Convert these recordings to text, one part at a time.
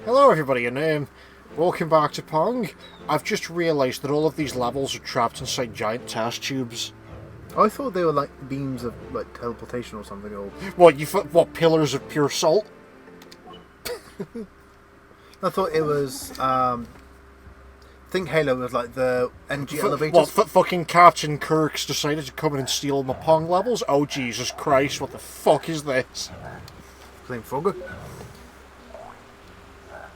Hello everybody, and welcome back to Pong. I've just realised that all of these levels are trapped inside giant test tubes. I thought they were like beams of like teleportation or something. Or What, pillars of pure salt? I thought it was. I think Halo was like the energy elevators. Fucking Captain Kirk's decided to come in and steal my Pong levels? Oh Jesus Christ, what the fuck is this? Flame Frogger.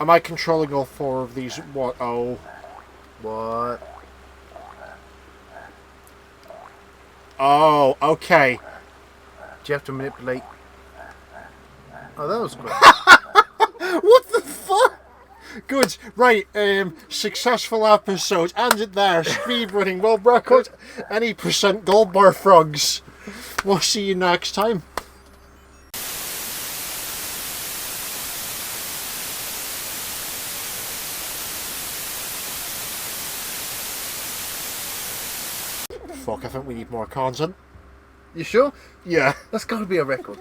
Am I controlling all four of these? What? Oh. What? Oh, okay. Do you have to manipulate? Oh, that was great. What the fuck? Good, right, successful episode, end it there, speedrunning, world record, any percent gold bar frogs. We'll see you next time. Fuck, I think we need more content. You sure? Yeah. That's got to be a record.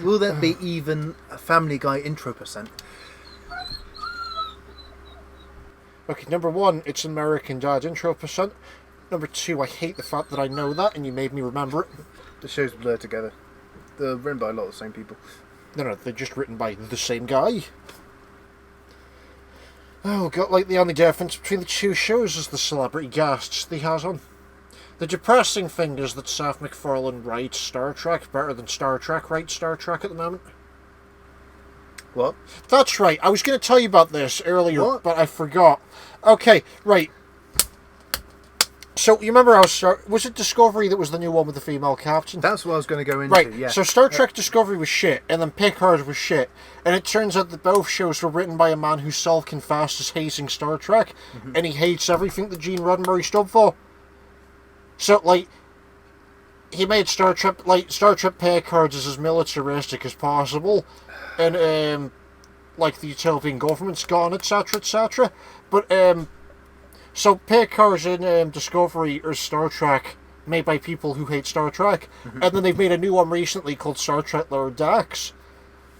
Will that be even a Family Guy intro percent? Okay, number one, it's American Dad intro percent. Number two, I hate the fact that I know that and you made me remember it. The shows blur together. They're written by a lot of the same people. No, they're just written by the same guy. Oh, got like the only difference between the two shows is the celebrity guests they has on. The depressing thing is that Seth MacFarlane writes Star Trek better than Star Trek writes Star Trek at the moment. What? That's right, I was going to tell you about this earlier, What? but I forgot. Okay, right. So, you remember was it Discovery that was the new one with the female captain? That's what I was going to go into, Right, yeah. so Star Trek Discovery was shit, and then Picard was shit. And it turns out that both shows were written by a man who self-confessed as hating Star Trek, and he hates everything that Gene Roddenberry stood for. So, like, he made Star Trek Picard as militaristic as possible, and, like, the utopian government's gone, etc., etc. But, so Picard's in Discovery or Star Trek, made by people who hate Star Trek, and then they've made a new one recently called Star Trek Lower Decks,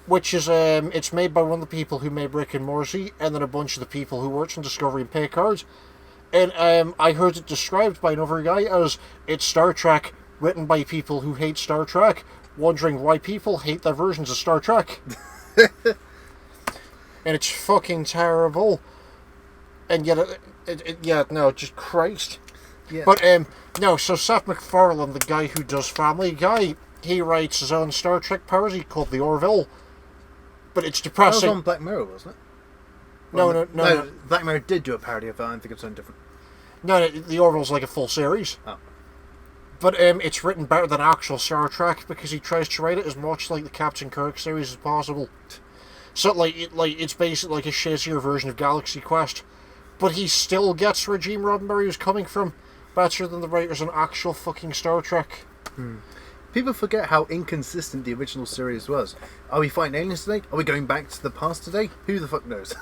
which is, it's made by one of the people who made Rick and Morty, and then a bunch of the people who worked on Discovery and Picard. And I heard it described by another guy as it's Star Trek written by people who hate Star Trek, wondering why people hate their versions of Star Trek. And it's fucking terrible. And yet, just Christ. Yeah. But, no, so Seth MacFarlane, the guy who does Family Guy, he writes his own Star Trek parody called the ORVILLE. But it's That depressing. was on Black Mirror, wasn't it? No. Black Mirror did do a parody of that. I think it's something different. No, the Orville's like a full series. Oh. But it's written better than actual Star Trek because he tries to write it as much like the Captain Kirk series as possible. So it's basically like a shittier version of Galaxy Quest. But he still gets where Gene Roddenberry was coming from better than the writers on actual fucking Star Trek. People forget how inconsistent the original series was. Are we fighting aliens today? Are we going back to the past today? Who the fuck knows?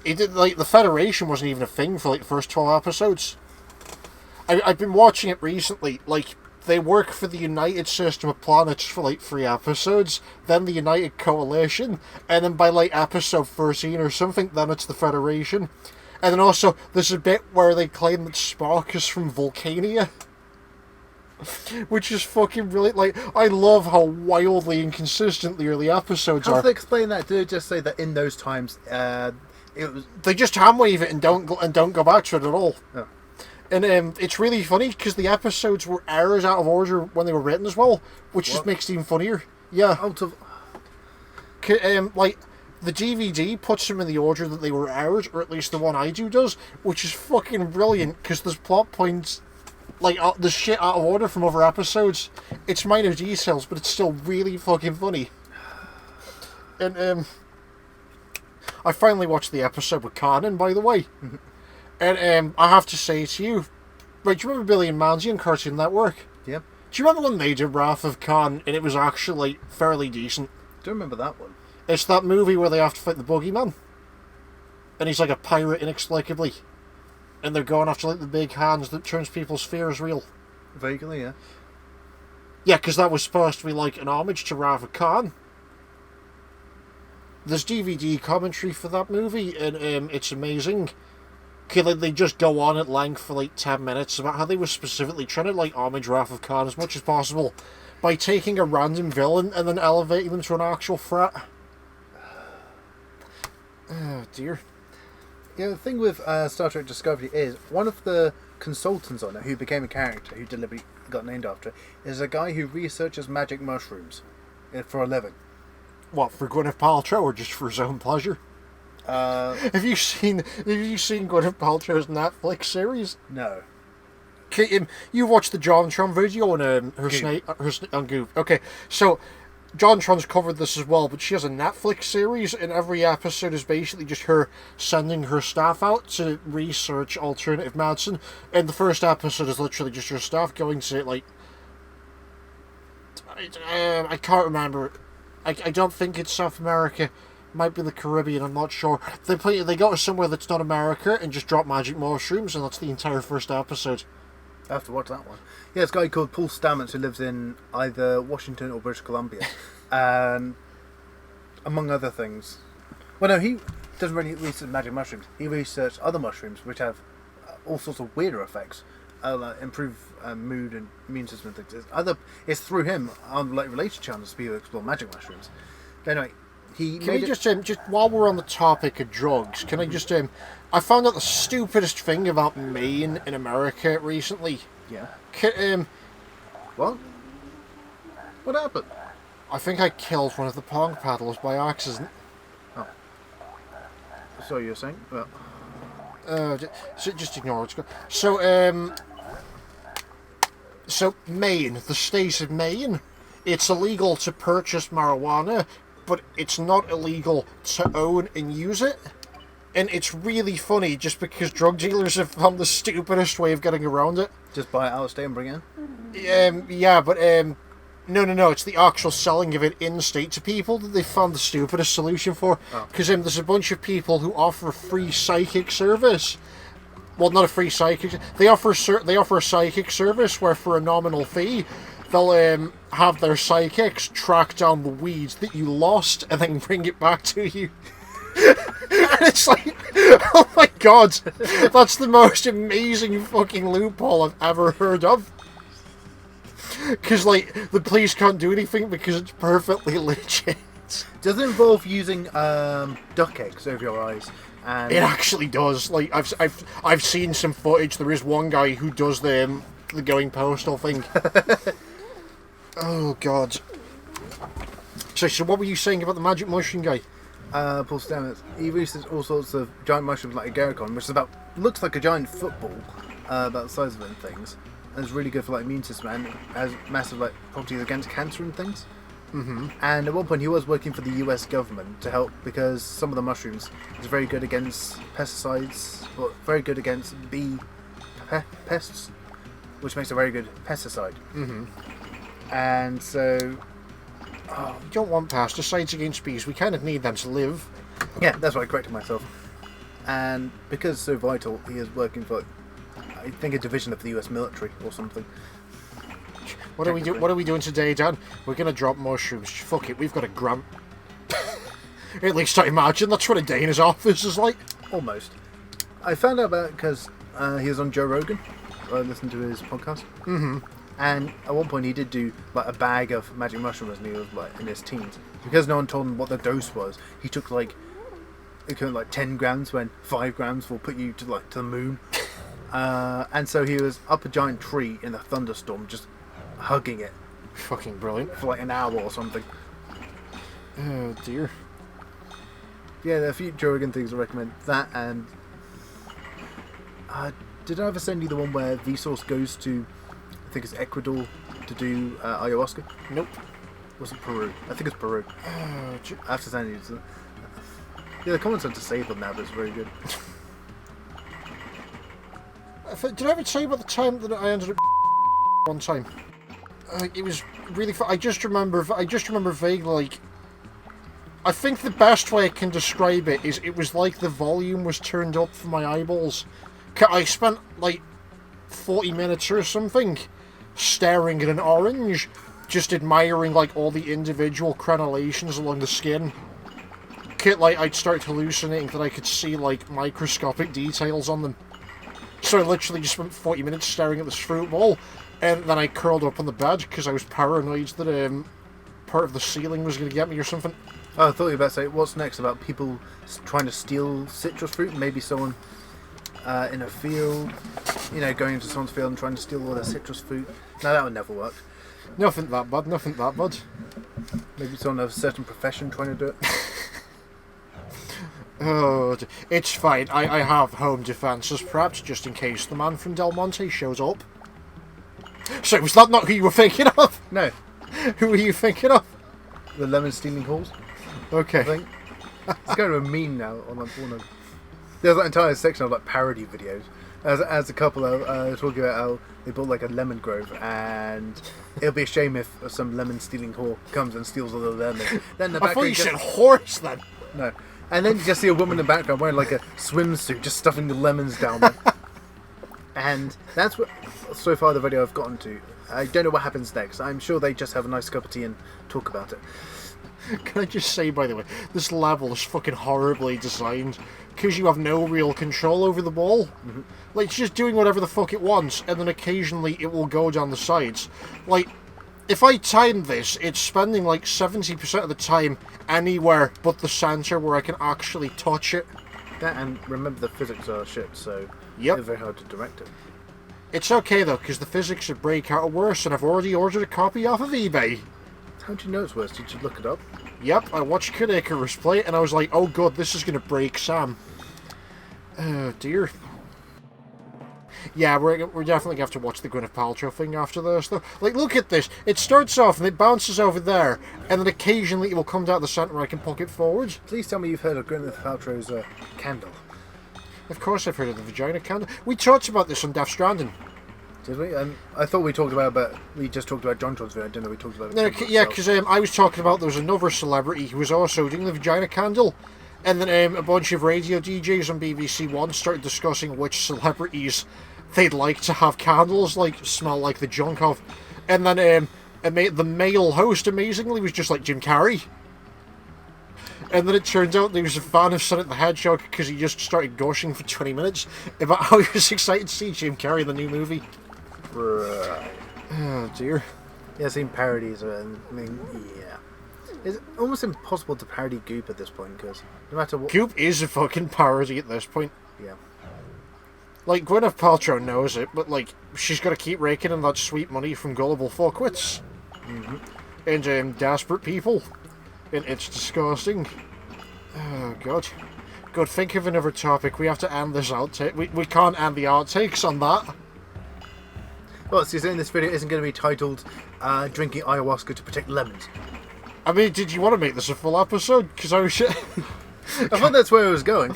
It did, like, the Federation wasn't even a thing for like the first 12 episodes. I've been watching it recently. Like, they work for the United System of Planets for like 3 episodes, then the United Coalition, and then by like episode 13 or something, then it's the Federation. And then also, there's a bit where they claim that Spock is from Vulcania. Which is fucking brilliant. Like, I love how wildly inconsistent the early episodes How are. do they explain that? Do they just say that in those times, it was... They just handwave it and don't go back to it at all. Oh. And it's really funny because the episodes were aired out of order when they were written as well, which just makes it even funnier. Yeah. Out of... Like, the DVD puts them in the order that they were aired, or at least the one I do does, which is fucking brilliant because there's plot points, like, the shit out of order from other episodes. It's minor details, but it's still really fucking funny. And, I finally watched the episode with Conan, by the way. And I have to say to you, right, do you remember Billy and Mandy on Cartoon Network? Yeah. Do you remember when they did Wrath of Khan, and it was actually like, fairly decent? Don't remember that one. It's that movie where they have to fight the boogeyman. And he's like a pirate inexplicably. And they're going after like the big hands that turns people's fears real. Vaguely, yeah. Yeah, because that was supposed to be like an homage to Wrath of Khan. There's DVD commentary for that movie, and it's amazing. Okay, like, they just go on at length for like 10 minutes about how they were specifically trying to like homage Wrath of Khan as much as possible by taking a random villain and then elevating them to an actual threat. Oh dear. Yeah, the thing with Star Trek Discovery is one of the consultants on it, who became a character who deliberately got named after it, is a guy who researches magic mushrooms for a living. What, for Gwyneth Paltrow or just for his own pleasure? Have you seen Gwyneth Paltrow's Netflix series? No. Okay, you watched the JonTron video on her snake on Goop. Okay, so JonTron's covered this as well, but she has a Netflix series, and every episode is basically just her sending her staff out to research alternative medicine. And the first episode is literally just her staff going to like, I can't remember. I don't think it's South America. Might be the Caribbean, I'm not sure. They go to somewhere that's not America and just drop magic mushrooms, and that's the entire first episode. I have to watch that one. Yeah, it's a guy called Paul Stamets who lives in either Washington or British Columbia. And among other things. Well, no, he doesn't really research magic mushrooms. He researched other mushrooms which have all sorts of weirder effects. Like improve mood and immune system and things. It's through him on like related channels people explore magic mushrooms. But anyway, just while we're on the topic of drugs, can I just I found out the stupidest thing about Maine in America recently. Yeah. What? What happened? I think I killed one of the Pong paddlers by accident. Oh. So you're saying? Well. Just ignore it. So Maine, the state of Maine, it's illegal to purchase marijuana, but it's not illegal to own and use it. And it's really funny just because drug dealers have found the stupidest way of getting around it. Just buy it out of state and bring it in? Yeah, but no, it's the actual selling of it in-state to people that they found the stupidest solution for. Because there's a bunch of people who offer a free psychic service. Well, not a free psychic. They offer a psychic service where for a nominal fee, they'll have their psychics track down the weeds that you lost and then bring it back to you. And it's like, oh my god, that's the most amazing fucking loophole I've ever heard of. Because, like, the police can't do anything because it's perfectly legit. Does it involve using duck eggs over your eyes? And it actually does. Like, I've seen some footage. There is one guy who does the going postal thing. Oh god. So what were you saying about the magic mushroom guy? Paul Stamets. He researched all sorts of giant mushrooms like agaricon, which is looks like a giant football, about the size of it and things. And it's really good for like immune system and has massive like properties against cancer and things. Mm-hmm. And at one point he was working for the US government to help because some of the mushrooms is very good against pesticides, but very good against bee pests, which makes a very good pesticide. Mm-hmm. And so we don't want pesticides against bees. We kind of need them to live. Yeah, that's why I corrected myself. And because it's so vital, he is working for, I think, a division of the US military or something. What are we doing today, Dan? We're gonna drop mushrooms. Fuck it, we've got a grant. At least I imagine that's what a day in his office is like. Almost. I found out about it because he was on Joe Rogan. I listened to his podcast. Mm-hmm. And at one point he did do like a bag of magic mushrooms when he was like in his teens. Because no one told him what the dose was, he took like 10 grams when 5 grams will put you to the moon. And so he was up a giant tree in a thunderstorm just hugging it. Fucking brilliant. For like an hour or something. Oh dear. Yeah, there are a few Joe Rogan things I recommend. That and did I ever send you the one where Vsauce goes to, I think it's Ecuador, to do ayahuasca? Nope. Was it Peru? I think it's Peru. I have to send you to. Yeah, the comments are disabled now, but it's very good. Did I ever tell you about the time that I ended up one time? It was really fun. I just remember vaguely, like, I think the best way I can describe it is it was like the volume was turned up for my eyeballs. I spent like 40 minutes or something staring at an orange, just admiring like all the individual crenellations along the skin. like, I'd start hallucinating that I could see, like, microscopic details on them. So I literally just spent 40 minutes staring at this fruit bowl, and then I curled up on the bed because I was paranoid that part of the ceiling was going to get me or something. Oh, I thought you were about to say, what's next about people trying to steal citrus fruit? Maybe someone in a field, going into someone's field and trying to steal all their citrus fruit. No, that would never work. Nothing that bad, nothing that bad. Maybe someone of a certain profession trying to do it. Oh, it's fine. I have home defences, perhaps just in case the man from Del Monte shows up. So, was that not who you were thinking of? No. Who were you thinking of? The lemon stealing halls. Okay. I think. It's going to a meme now on like Pornhub. There's that entire section of like parody videos. As a couple talking about how they built like a lemon grove, and it'll be a shame if some lemon stealing whore comes and steals all the lemons. Then the I thought you said horse then. No. And then you just see a woman in the background wearing like a swimsuit, just stuffing the lemons down there. And that's what, so far, the video I've gotten to. I don't know what happens next. I'm sure they just have a nice cup of tea and talk about it. Can I just say, by the way, this level is fucking horribly designed because you have no real control over the ball. Mm-hmm. Like, it's just doing whatever the fuck it wants, and then occasionally it will go down the sides. Like, if I time this, it's spending like 70% of the time anywhere but the center where I can actually touch it. That, and remember the physics are shit, so yep. It's very hard to direct it. It's okay though, because the physics should break out worse, and I've already ordered a copy off of eBay. How do you know it's worse? Did you look it up? Yep, I watched Kid Icarus play it, and I was like, oh god, this is going to break Sam. Oh dear. Yeah, we're definitely going to have to watch the Gwyneth Paltrow thing after this, though. Like, look at this. It starts off, and it bounces over there, and then occasionally it will come down the centre where I can poke it forwards. Please tell me you've heard of Gwyneth Paltrow's candle. Of course I've heard of the vagina candle. We talked about this on Death Stranding. Did we? I thought we talked about it, but we just talked about John John's video. I didn't know we talked about it. No, yeah, because I was talking about there was another celebrity who was also doing the vagina candle. And then a bunch of radio DJs on BBC One started discussing which celebrities they'd like to have candles like smell like the junk of. And then the male host, amazingly, was just like Jim Carrey. And then it turned out that he was a fan of Sonic the Hedgehog because he just started gushing for 20 minutes about how he was excited to see Jim Carrey in the new movie. Right. Oh dear. Yeah, I've seen parodies of it, and I mean, yeah. It's almost impossible to parody Goop at this point, because no matter what... Goop is a fucking parody at this point. Yeah. Like, Gwyneth Paltrow knows it, but, like, she's got to keep raking in that sweet money from gullible fuckwits. Mm-hmm. And desperate people. And it's disgusting. Oh, God. God, think of another topic. We have to end this outtake. We can't end the outtakes on that. Well, so you're saying this video isn't going to be titled Drinking Ayahuasca to Protect Lemons? I mean, did you want to make this a full episode? Because I was... I thought that's where it was going.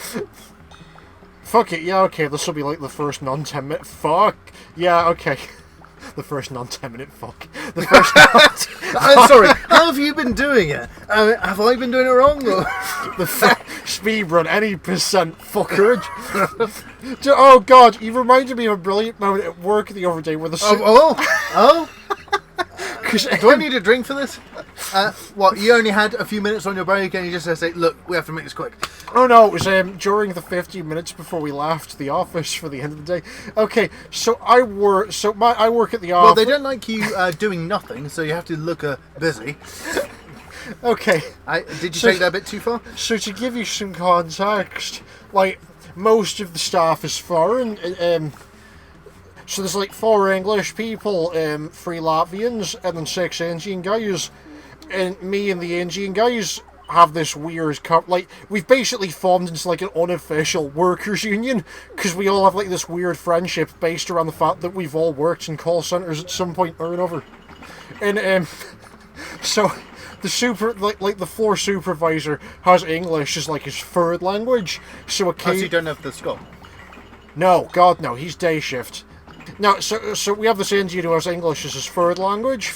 Fuck it, yeah, okay, this will be like the first non-10 minute... Fuck! Yeah, okay. The first non-10 minute fuck. The first I'm sorry, how have you been doing it? Have I been doing it wrong? Or? The speed run, any percent fuckerage. Oh god, you reminded me of a brilliant moment at work the other day where the... Oh? Do I need a drink for this? What, you only had a few minutes on your break and you just say, look, we have to make this quick. Oh no, it was during the 15 minutes before we left the office for the end of the day. Okay, so I work at the office. Well, they don't like you doing nothing, so you have to look busy. Okay. Did you take that a bit too far? So to give you some context, like, most of the staff is foreign, so there's like 4 English people, 3 Latvians, and then 6 Indian guys. And me and the Indian guys have this weird... like, we've basically formed into like an unofficial workers' union, because we all have like this weird friendship based around the fact that we've all worked in call centres at some point or another. And, so... the floor supervisor has English as like his 3rd language, so occasionally... So you don't have the Scot? No, God no, he's day shift. No, so we have this Indian who has English as his 3rd language.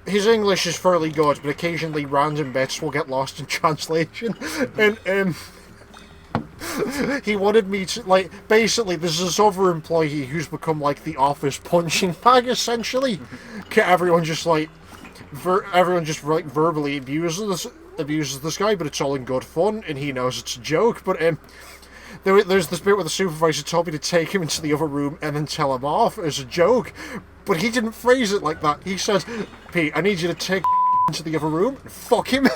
His English is fairly good, but occasionally random bits will get lost in translation. And he wanted me to, like, basically there's this other employee who's become like the office punching bag essentially. Everyone just verbally abuses abuses this guy, but it's all in good fun, and he knows it's a joke. But there's this bit where the supervisor told me to take him into the other room and then tell him off as a joke, but he didn't phrase it like that. He said, "Pete, I need you to take into the other room and fuck him."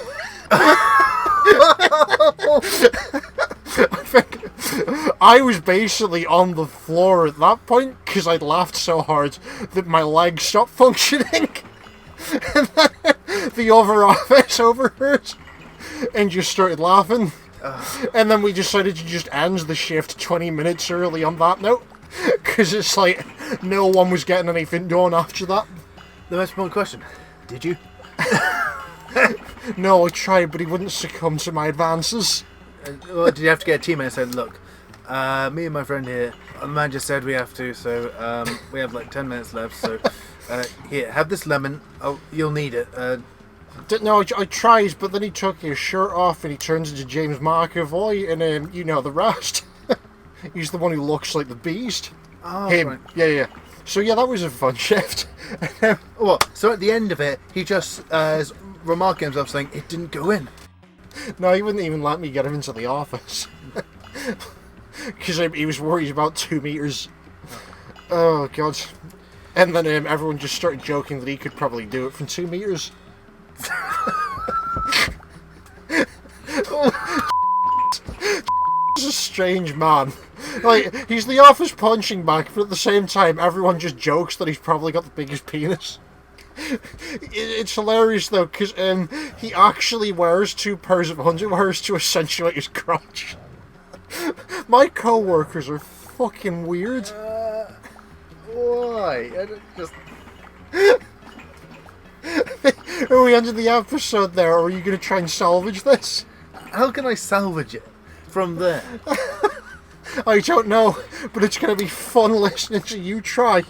I think I was basically on the floor at that point because I'd laughed so hard that my legs stopped functioning. And then the other office overheard and just started laughing. And then we decided to just end the shift 20 minutes early on that note, because it's like no one was getting anything done after that. The most important question, did you? No, I tried, but he wouldn't succumb to my advances. Well, did you have to get a teammate and said, look, me and my friend here, the manager said we have to, so we have like 10 minutes left, so here, have this lemon, you'll need it. No, I tried, but then he took his shirt off and he turns into James McAvoy, and you know the rest. He's the one who looks like the Beast. Oh, him. right. Yeah. So yeah, that was a fun shift. Well, so at the end of it, he just is remarking himself saying, it didn't go in. No, he wouldn't even let me get him into the office. Because he was worried about 2 meters. Oh, God. And then everyone just started joking that he could probably do it from 2 meters. He's a strange man. Like, he's the office punching bag, but at the same time, everyone just jokes that he's probably got the biggest penis. It's hilarious though, because he actually wears 2 pairs of underwears to accentuate his crotch. My co-workers are fucking weird. Why? I don't just... Are we ending the episode there, or are you going to try and salvage this? How can I salvage it from there? I don't know, but it's going to be fun listening to you try.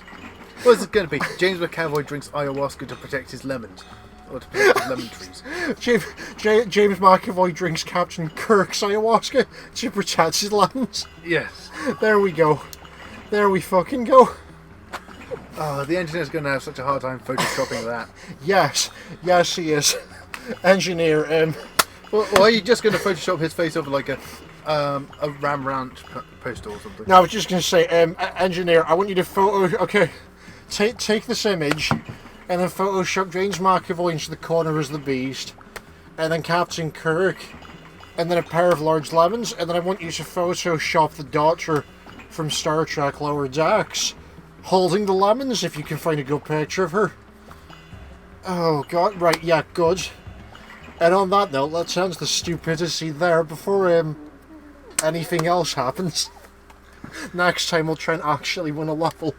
What's it going to be? James Mcavoy drinks ayahuasca to protect his lemons. Or to protect his lemon trees. James McAvoy drinks Captain Kirk's ayahuasca to protect his lemons. Yes. There we go. There we fucking go. Oh, the engineer's going to have such a hard time photoshopping that. Yes he is. Engineer, Well, are you just going to Photoshop his face over like a Ram Ranch poster or something? No, I was just going to say, engineer, I want you to photo... Okay, take this image, and then Photoshop James McAvoy into the corner as the Beast, and then Captain Kirk, and then a pair of large lemons, and then I want you to Photoshop the Doctor from Star Trek Lower Decks, holding the lemons, if you can find a good picture of her. Oh, God, right, yeah, good. And on that note, let's end the stupidity there before anything else happens. Next time we'll try and actually win a level.